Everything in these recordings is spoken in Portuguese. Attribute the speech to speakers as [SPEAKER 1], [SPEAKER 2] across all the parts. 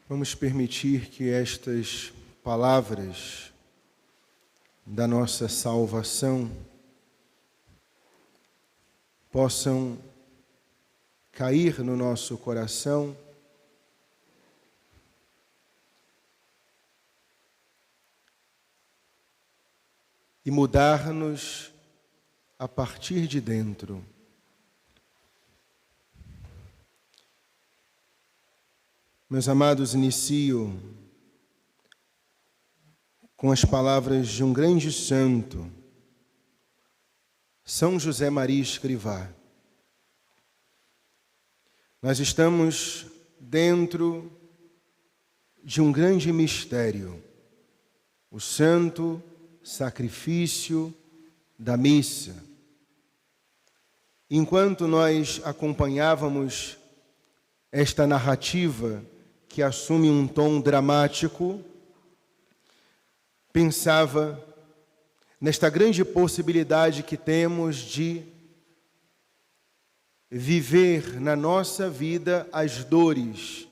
[SPEAKER 1] Vamos permitir que estas palavras da nossa salvação possam cair no nosso coração e mudar-nos a partir de dentro. Meus amados, inicio com as palavras de um grande santo, São José Maria Escrivá. Nós estamos dentro de um grande mistério, o santo sacrifício da missa. Enquanto nós acompanhávamos esta narrativa que assume um tom dramático, pensava nesta grande possibilidade que temos de viver na nossa vida as dores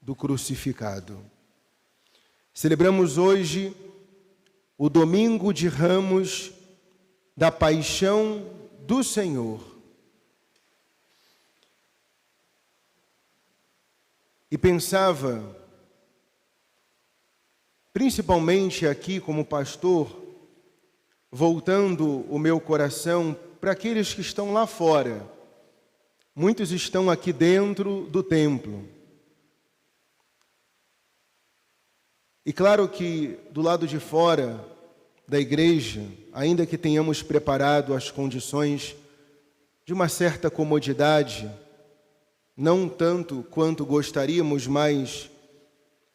[SPEAKER 1] do crucificado. Celebramos hoje o domingo de Ramos da Paixão do Senhor. E pensava, principalmente aqui como pastor, voltando o meu coração para aqueles que estão lá fora. Muitos estão aqui dentro do templo. E claro que do lado de fora da igreja, ainda que tenhamos preparado as condições de uma certa comodidade, não tanto quanto gostaríamos, mas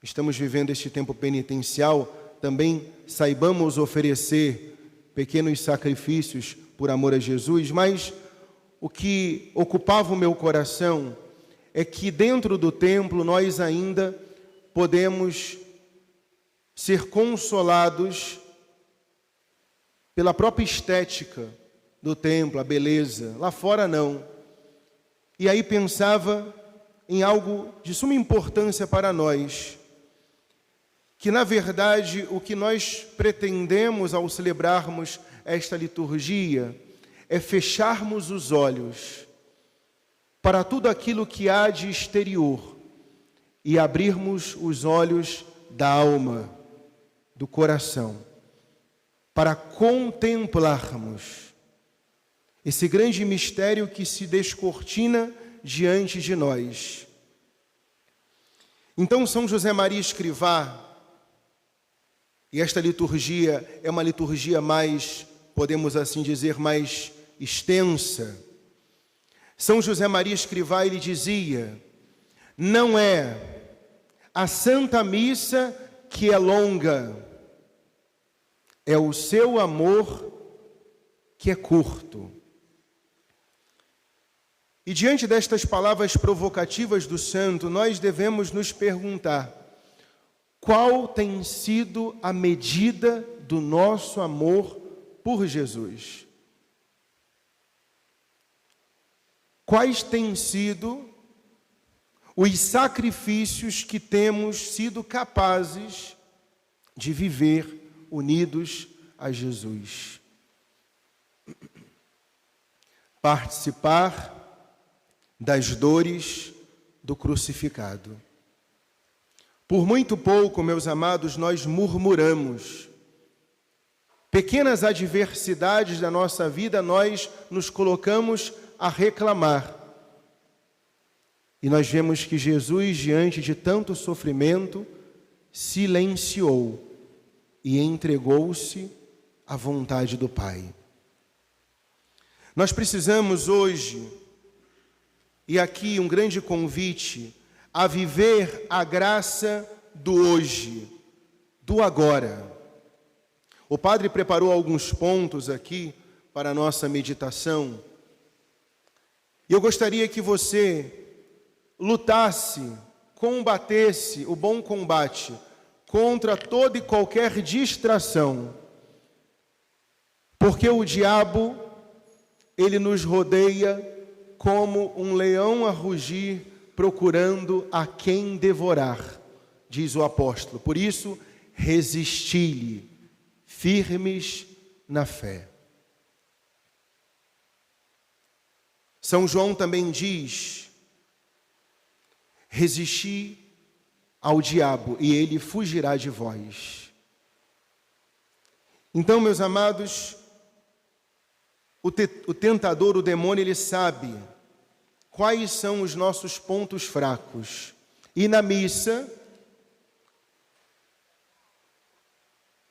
[SPEAKER 1] estamos vivendo este tempo penitencial, também saibamos oferecer pequenos sacrifícios por amor a Jesus, mas o que ocupava o meu coração é que dentro do templo nós ainda podemos ser consolados pela própria estética do templo, a beleza. Lá fora não. E aí pensava em algo de suma importância para nós, que na verdade o que nós pretendemos ao celebrarmos esta liturgia é fecharmos os olhos para tudo aquilo que há de exterior e abrirmos os olhos da alma, do coração, para contemplarmos esse grande mistério que se descortina diante de nós. Então, São José Maria Escrivá, e esta liturgia é uma liturgia mais, podemos assim dizer, mais extensa. São José Maria Escrivá, ele dizia, não é a Santa Missa que é longa, é o seu amor que é curto. E diante destas palavras provocativas do santo, nós devemos nos perguntar, qual tem sido a medida do nosso amor por Jesus? Quais têm sido os sacrifícios que temos sido capazes de viver unidos a Jesus? Participar das dores do crucificado. Por muito pouco, meus amados, nós murmuramos. Pequenas adversidades da nossa vida, nós nos colocamos a reclamar. E nós vemos que Jesus, diante de tanto sofrimento, silenciou e entregou-se à vontade do Pai. Nós precisamos hoje, e aqui um grande convite, a viver a graça do hoje, do agora. O padre preparou alguns pontos aqui para a nossa meditação. E eu gostaria que você lutasse, combatesse o bom combate contra toda e qualquer distração. Porque o diabo, ele nos rodeia como um leão a rugir, procurando a quem devorar. diz o apóstolo. Por isso, resisti-lhe, firmes na fé. São João também diz: resisti ao diabo e ele fugirá de vós. Então, meus amados, o tentador, o demônio, ele sabe quais são os nossos pontos fracos. E na missa,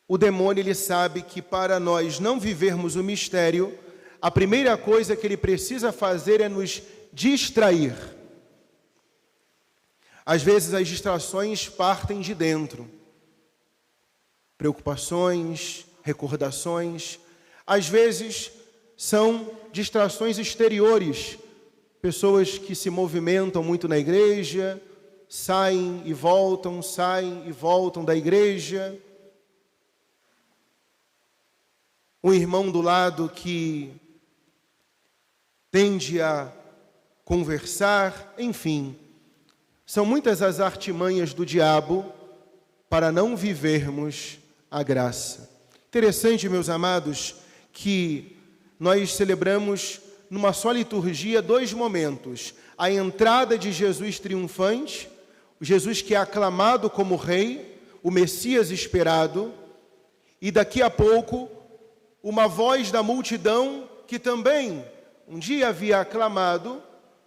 [SPEAKER 1] o demônio, ele sabe que para nós não vivermos o mistério, a primeira coisa que ele precisa fazer é nos distrair. Às vezes as distrações partem de dentro. Preocupações, recordações. Às vezes são distrações exteriores. Pessoas que se movimentam muito na igreja, saem e voltam da igreja. Um irmão do lado que tende a conversar, enfim. São muitas as artimanhas do diabo para não vivermos a graça. Interessante, meus amados, que nós celebramos numa só liturgia 2 momentos. A entrada de Jesus triunfante, o Jesus que é aclamado como rei, o Messias esperado, e daqui a pouco uma voz da multidão que também um dia havia aclamado,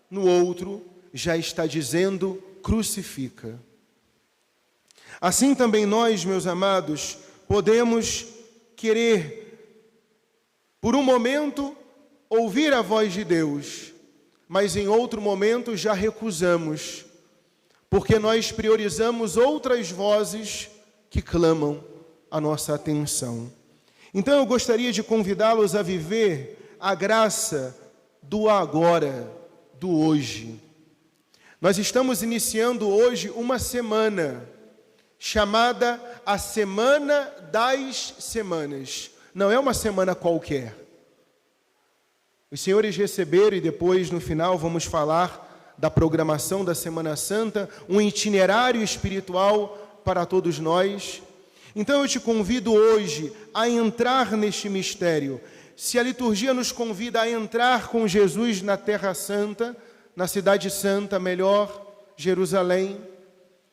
[SPEAKER 1] no outro já está dizendo: crucifica. Assim também nós, meus amados, podemos querer, por um momento, ouvir a voz de Deus, mas em outro momento já recusamos, porque nós priorizamos outras vozes que clamam a nossa atenção. Então eu gostaria de convidá-los a viver a graça do agora, do hoje. Nós estamos iniciando hoje uma semana chamada a Semana das Semanas. Não é uma semana qualquer. Os senhores receberam, e depois no final vamos falar da programação da Semana Santa, um itinerário espiritual para todos nós. Então eu te convido hoje a entrar neste mistério. Se a liturgia nos convida a entrar com Jesus na Terra Santa, na Cidade Santa, melhor, Jerusalém,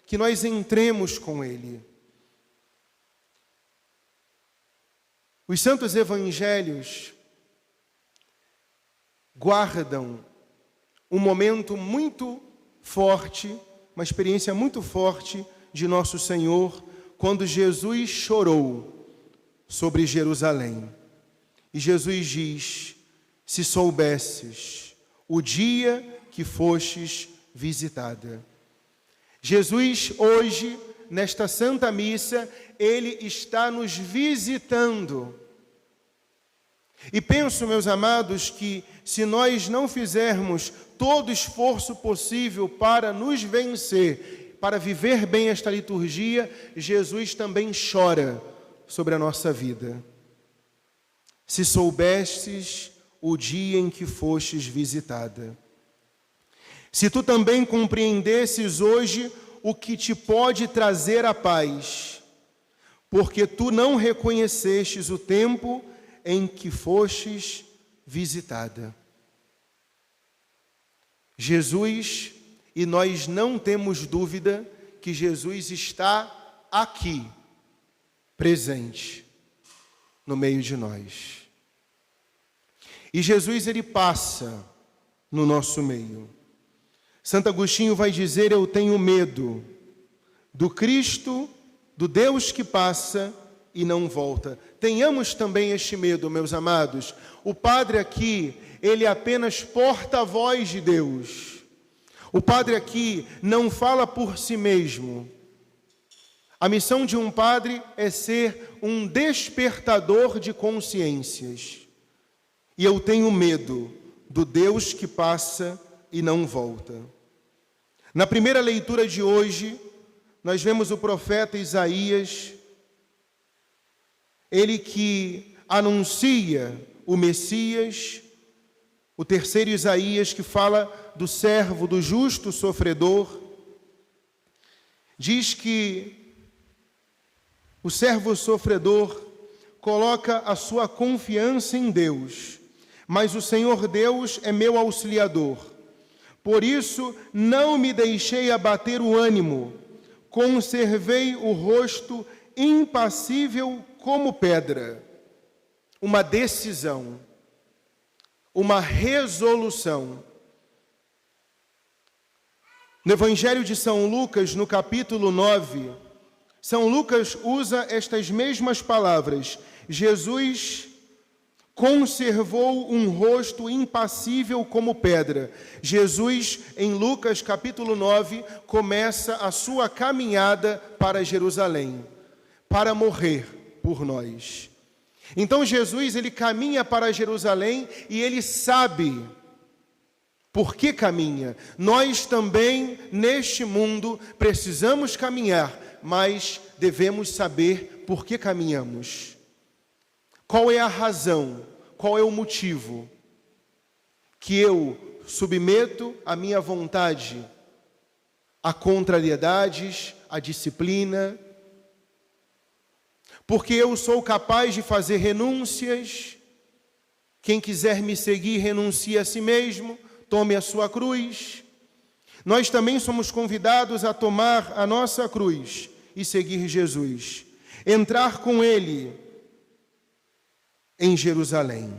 [SPEAKER 1] que nós entremos com Ele. Os santos evangelhos guardam um momento muito forte, uma experiência muito forte de nosso Senhor, quando Jesus chorou sobre Jerusalém. E Jesus diz: se soubesses o dia que fostes visitada. Jesus hoje, nesta Santa Missa, Ele está nos visitando. E penso, meus amados, que se nós não fizermos todo o esforço possível para nos vencer, para viver bem esta liturgia, Jesus também chora sobre a nossa vida. Se soubestes o dia em que fostes visitada. Se tu também compreendesses hoje o que te pode trazer a paz, porque tu não reconhecestes o tempo em que fostes visitada. Jesus, e nós não temos dúvida que Jesus está aqui, presente, no meio de nós. E Jesus, ele passa no nosso meio. Santo Agostinho vai dizer: eu tenho medo do Cristo, do Deus que passa e não volta. Tenhamos também este medo, meus amados. O padre aqui, ele é apenas porta-voz de Deus. O padre aqui não fala por si mesmo. A missão de um padre é ser um despertador de consciências. E eu tenho medo do Deus que passa e não volta. Na primeira leitura de hoje, nós vemos o profeta Isaías, ele que anuncia o Messias, o terceiro Isaías que fala do servo, do justo sofredor. diz que o servo sofredor coloca a sua confiança em Deus, mas o Senhor Deus é meu auxiliador. Por isso não me deixei abater o ânimo, conservei o rosto impassível como pedra. Uma decisão, uma resolução. No Evangelho de São Lucas, no capítulo 9, São Lucas usa estas mesmas palavras. Jesus conservou um rosto impassível como pedra. Jesus, em Lucas capítulo 9, começa a sua caminhada para Jerusalém, para morrer por nós. Então Jesus, ele caminha para Jerusalém e ele sabe por que caminha. Nós também, neste mundo, precisamos caminhar, mas devemos saber por que caminhamos. Qual é a razão? Qual é o motivo que eu submeto a minha vontade a contrariedades, a disciplina? Porque eu sou capaz de fazer renúncias. Quem quiser me seguir, renuncie a si mesmo, tome a sua cruz. Nós também somos convidados a tomar a nossa cruz e seguir Jesus. Entrar com Ele em Jerusalém.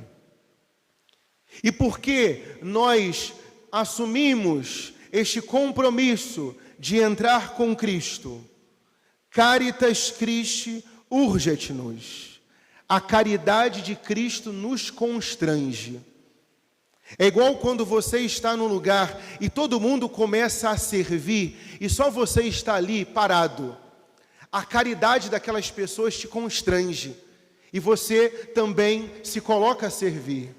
[SPEAKER 1] E por que nós assumimos este compromisso de entrar com Cristo? Caritas Christi urget-nos. A caridade de Cristo nos constrange. É igual quando você está num lugar e todo mundo começa a servir e só você está ali parado. A caridade daquelas pessoas te constrange. E você também se coloca a servir.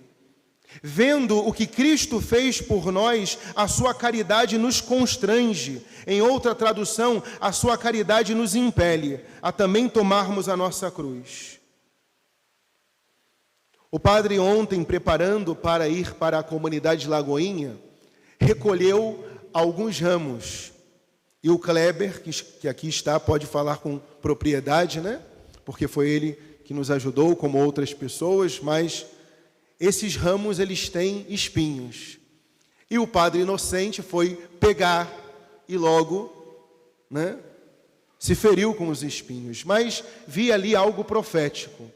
[SPEAKER 1] Vendo o que Cristo fez por nós, a sua caridade nos constrange. Em outra tradução, a sua caridade nos impele a também tomarmos a nossa cruz. O padre ontem, preparando para ir para a comunidade de Lagoinha, recolheu alguns ramos. E o Kleber, que aqui está, pode falar com propriedade, né? Porque foi ele que nos ajudou, como outras pessoas, mas esses ramos, eles têm espinhos. E o padre inocente foi pegar e logo, né, se feriu com os espinhos. Mas vi ali algo profético.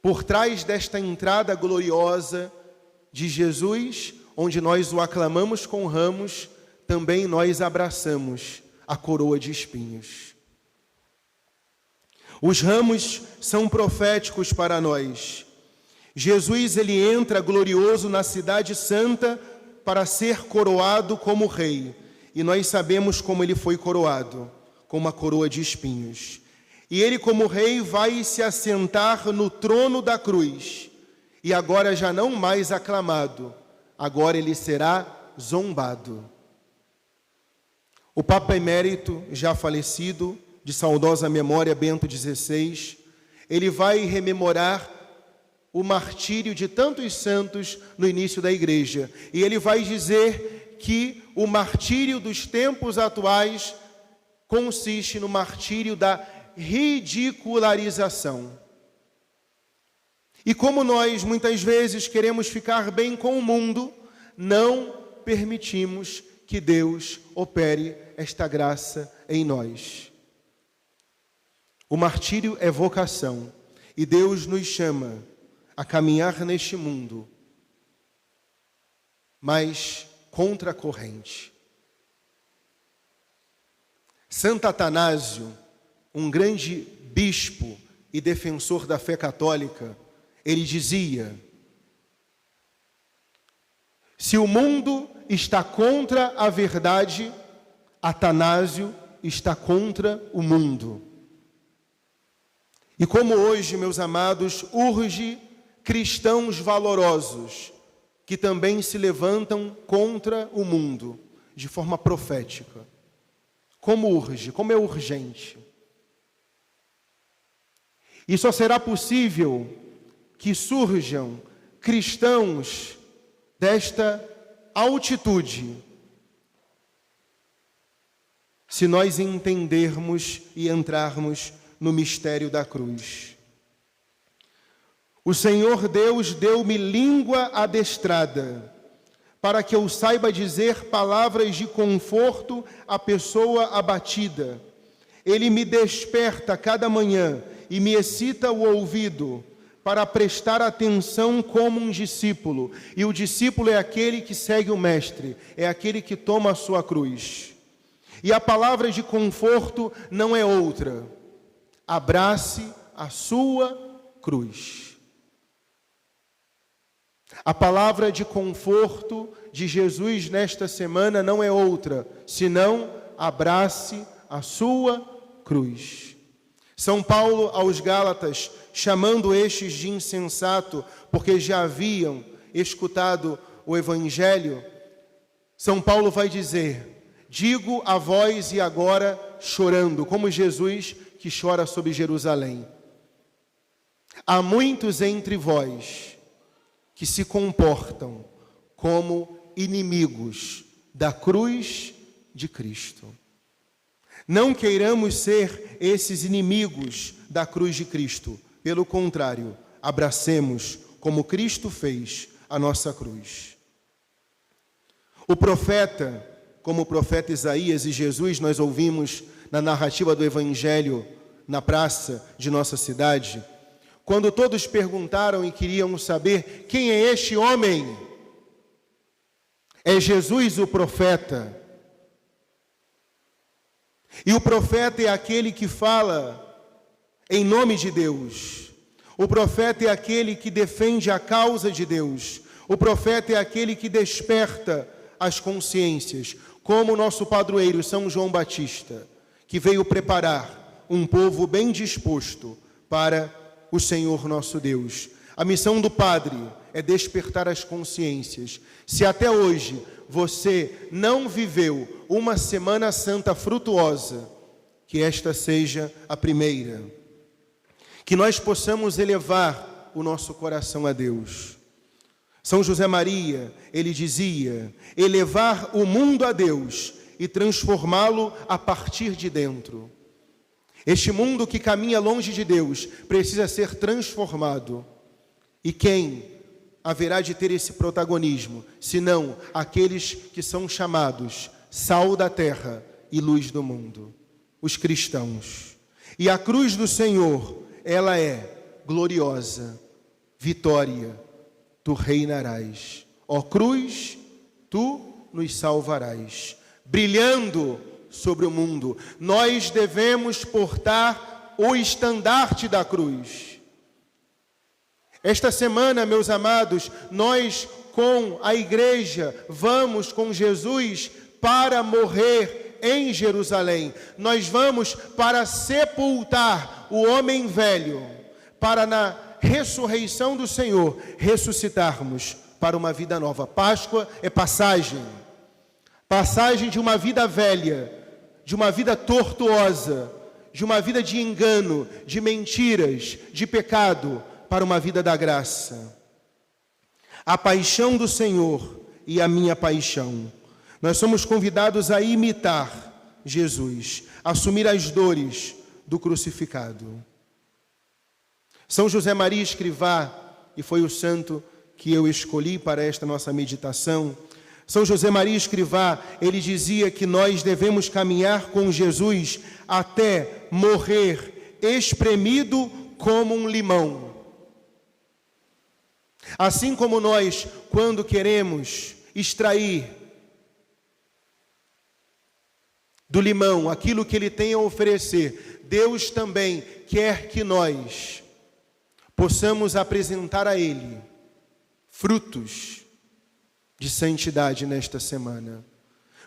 [SPEAKER 1] Por trás desta entrada gloriosa de Jesus, onde nós o aclamamos com ramos, também nós abraçamos a coroa de espinhos. Os ramos são proféticos para nós. Jesus, ele entra glorioso na cidade santa para ser coroado como rei. E nós sabemos como ele foi coroado, com uma coroa de espinhos. E ele, como rei, vai se assentar no trono da cruz. E agora já não mais aclamado, agora ele será zombado. O Papa Emérito, já falecido, de saudosa memória, Bento XVI, ele vai rememorar o martírio de tantos santos no início da igreja. E ele vai dizer que o martírio dos tempos atuais consiste no martírio da ridicularização. E como nós muitas vezes queremos ficar bem com o mundo, não permitimos que Deus opere esta graça em nós. O martírio é vocação, e Deus nos chama a caminhar neste mundo, mas contra a corrente. Santo Atanásio, um grande bispo e defensor da fé católica, ele dizia: se o mundo está contra a verdade, Atanásio está contra o mundo. E como hoje, meus amados, urge cristãos valorosos que também se levantam contra o mundo de forma profética. Como urge, como é urgente. E só será possível que surjam cristãos desta altitude, se nós entendermos e entrarmos no mistério da cruz. O Senhor Deus deu-me língua adestrada, para que eu saiba dizer palavras de conforto à pessoa abatida. Ele me desperta cada manhã e me excita o ouvido para prestar atenção como um discípulo. E o discípulo é aquele que segue o mestre, é aquele que toma a sua cruz. E a palavra de conforto não é outra: abrace a sua cruz. A palavra de conforto de Jesus nesta semana não é outra, senão abrace a sua cruz. São Paulo aos Gálatas, chamando estes de insensato, porque já haviam escutado o Evangelho, São Paulo vai dizer: digo a vós e agora chorando, como Jesus que chora sobre Jerusalém. Há muitos entre vós que se comportam como inimigos da cruz de Cristo. Não queiramos ser esses inimigos da cruz de Cristo. Pelo contrário, abracemos, como Cristo fez, a nossa cruz. O profeta, como o profeta Isaías e Jesus, nós ouvimos na narrativa do Evangelho, na praça de nossa cidade, quando todos perguntaram e queriam saber: quem é este homem? É Jesus o profeta. E o profeta é aquele que fala em nome de Deus. O profeta é aquele que defende a causa de Deus. O profeta é aquele que desperta as consciências, como o nosso padroeiro São João Batista, que veio preparar um povo bem disposto para o Senhor nosso Deus. A missão do Padre é despertar as consciências. Se até hoje você não viveu uma Semana Santa frutuosa, que esta seja a primeira. Que nós possamos elevar o nosso coração a Deus. São José Maria, ele dizia: elevar o mundo a Deus e transformá-lo a partir de dentro. Este mundo que caminha longe de Deus precisa ser transformado. E quem haverá de ter esse protagonismo, senão aqueles que são chamados sal da terra e luz do mundo, os cristãos. E a cruz do Senhor, ela é gloriosa, vitória, tu reinarás. Ó cruz, tu nos salvarás. Brilhando sobre o mundo, nós devemos portar o estandarte da cruz. Esta semana, meus amados, nós com a igreja vamos com Jesus para morrer em Jerusalém. Nós vamos para sepultar o homem velho, para na ressurreição do Senhor ressuscitarmos para uma vida nova. Páscoa é passagem. Passagem de uma vida velha, de uma vida tortuosa, de uma vida de engano, de mentiras, de pecado, para uma vida da graça. A paixão do Senhor e a minha paixão. Nós somos convidados a imitar Jesus, a assumir as dores do crucificado. São José Maria Escrivá, e foi o santo que eu escolhi para esta nossa meditação, São José Maria Escrivá, ele dizia que nós devemos caminhar com Jesus até morrer espremido como um limão. Assim como nós, quando queremos extrair do limão aquilo que ele tem a oferecer, Deus também quer que nós possamos apresentar a ele frutos de santidade nesta semana.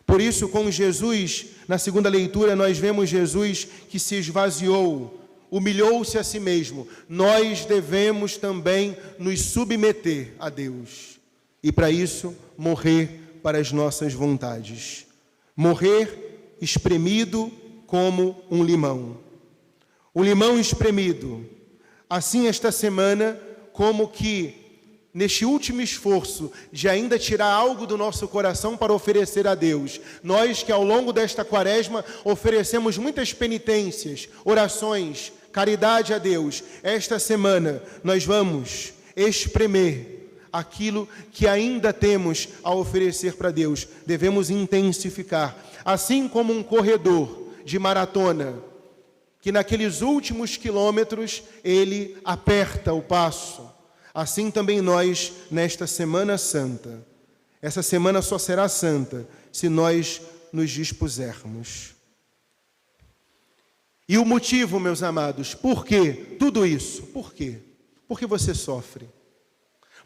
[SPEAKER 1] Por isso, com Jesus, na segunda leitura, nós vemos Jesus que se esvaziou, humilhou-se a si mesmo. Nós devemos também nos submeter a Deus. E para isso, morrer para as nossas vontades. Morrer espremido como um limão. O limão espremido. Assim, esta semana, como que neste último esforço de ainda tirar algo do nosso coração para oferecer a Deus. Nós que ao longo desta quaresma oferecemos muitas penitências, orações, caridade a Deus. Esta semana nós vamos espremer aquilo que ainda temos a oferecer para Deus. Devemos intensificar. Assim como um corredor de maratona, que naqueles últimos quilômetros ele aperta o passo, assim também nós, nesta Semana Santa. Essa semana só será santa se nós nos dispusermos. E o motivo, meus amados, por que tudo isso? Por quê? Porque você sofre.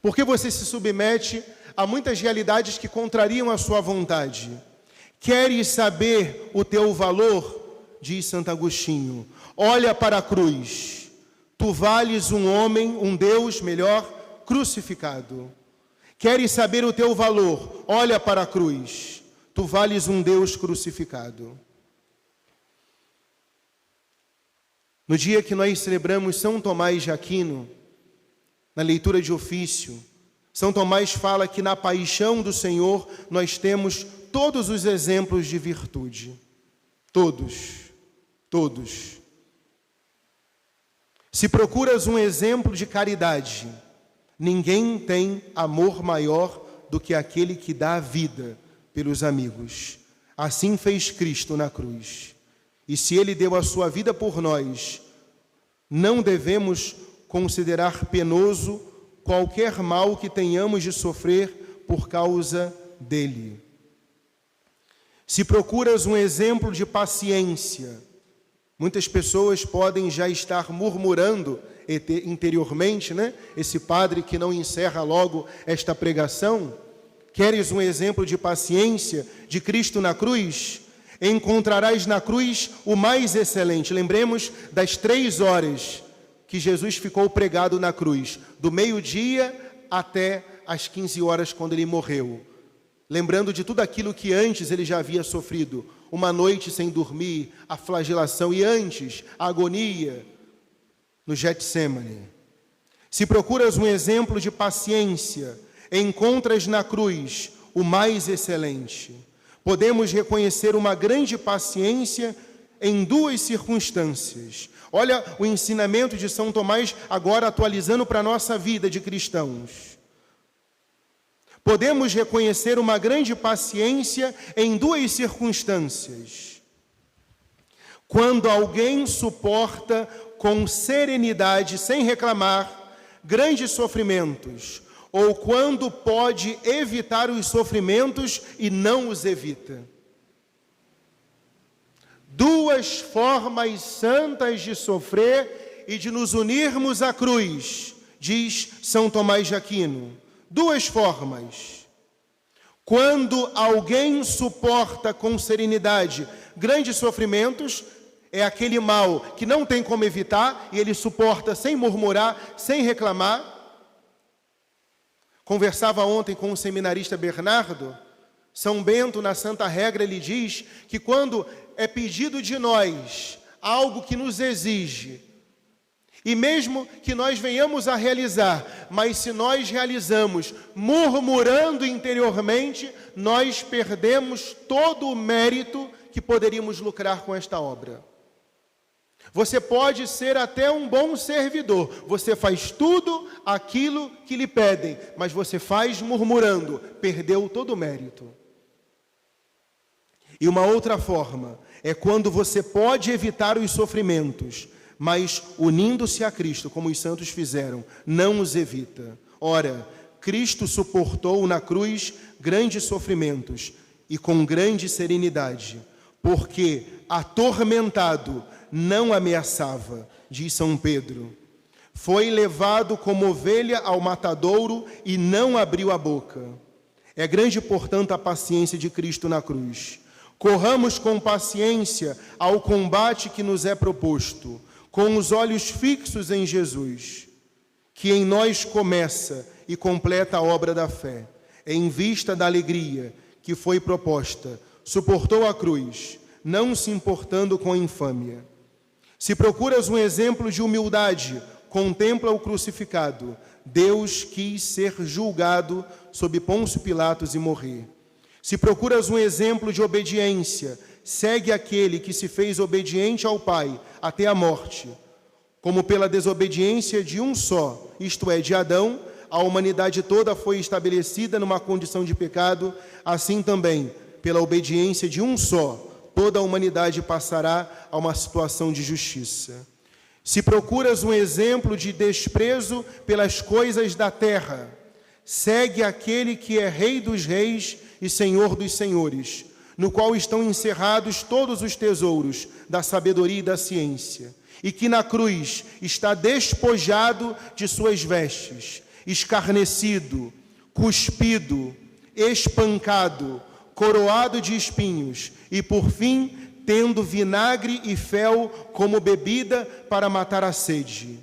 [SPEAKER 1] Porque você se submete a muitas realidades que contrariam a sua vontade. Queres saber o teu valor? Diz Santo Agostinho. Olha para a cruz. Tu vales um homem, um Deus, melhor, crucificado. Queres saber o teu valor? Olha para a cruz. Tu vales um Deus crucificado. No dia que nós celebramos São Tomás de Aquino, na leitura de ofício, São Tomás fala que na paixão do Senhor nós temos todos os exemplos de virtude. Todos. Se procuras um exemplo de caridade, ninguém tem amor maior do que aquele que dá a vida pelos amigos. Assim fez Cristo na cruz. E se Ele deu a sua vida por nós, não devemos considerar penoso qualquer mal que tenhamos de sofrer por causa dele. Se procuras um exemplo de paciência, muitas pessoas podem já estar murmurando interiormente, né? Esse padre que não encerra logo esta pregação. Queres um exemplo de paciência de Cristo na cruz? Encontrarás na cruz o mais excelente. Lembremos das 3 horas que Jesus ficou pregado na cruz, do meio-dia até as 15 horas quando ele morreu. Lembrando de tudo aquilo que antes ele já havia sofrido. Uma noite sem dormir, a flagelação e antes a agonia no Getsemane. Se procuras um exemplo de paciência, encontras na cruz o mais excelente. Podemos reconhecer uma grande paciência em 2 circunstâncias. Olha o ensinamento de São Tomás agora atualizando para a nossa vida de cristãos. Podemos reconhecer uma grande paciência em 2 circunstâncias. Quando alguém suporta com serenidade, sem reclamar, grandes sofrimentos, ou quando pode evitar os sofrimentos e não os evita. 2 formas santas de sofrer e de nos unirmos à cruz, diz São Tomás de Aquino. 2 formas. Quando alguém suporta com serenidade grandes sofrimentos, é aquele mal que não tem como evitar e ele suporta sem murmurar, sem reclamar. Conversava ontem com o seminarista Bernardo. São Bento, na Santa Regra, ele diz que quando é pedido de nós algo que nos exige, e mesmo que nós venhamos a realizar, mas se nós realizamos murmurando interiormente, nós perdemos todo o mérito que poderíamos lucrar com esta obra. Você pode ser até um bom servidor, você faz tudo aquilo que lhe pedem, mas você faz murmurando, perdeu todo o mérito. E uma outra forma é quando você pode evitar os sofrimentos, mas unindo-se a Cristo, como os santos fizeram, não os evita. Ora, Cristo suportou na cruz grandes sofrimentos e com grande serenidade, porque atormentado não ameaçava, diz São Pedro. Foi levado como ovelha ao matadouro e não abriu a boca. É grande, portanto, a paciência de Cristo na cruz. Corramos com paciência ao combate que nos é proposto, com os olhos fixos em Jesus, que em nós começa e completa a obra da fé. Em vista da alegria que foi proposta, suportou a cruz, não se importando com a infâmia. Se procuras um exemplo de humildade, contempla o crucificado. Deus quis ser julgado sob Pôncio Pilatos e morrer. Se procuras um exemplo de obediência, segue aquele que se fez obediente ao Pai até a morte. Como pela desobediência de um só, isto é, de Adão, a humanidade toda foi estabelecida numa condição de pecado, assim também, pela obediência de um só, toda a humanidade passará a uma situação de justiça. Se procuras um exemplo de desprezo pelas coisas da terra, segue aquele que é Rei dos reis e Senhor dos senhores, no qual estão encerrados todos os tesouros da sabedoria e da ciência, e que na cruz está despojado de suas vestes, escarnecido, cuspido, espancado, coroado de espinhos e, por fim, tendo vinagre e fel como bebida para matar a sede.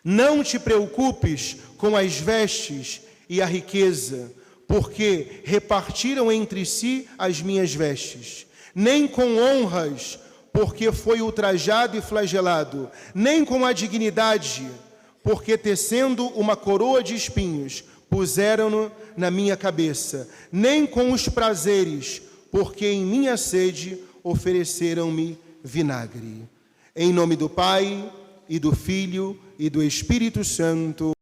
[SPEAKER 1] Não te preocupes com as vestes e a riqueza, porque repartiram entre si as minhas vestes, nem com honras, porque foi ultrajado e flagelado, nem com a dignidade, porque tecendo uma coroa de espinhos, puseram-no na minha cabeça, nem com os prazeres, porque em minha sede ofereceram-me vinagre. Em nome do Pai, e do Filho, e do Espírito Santo.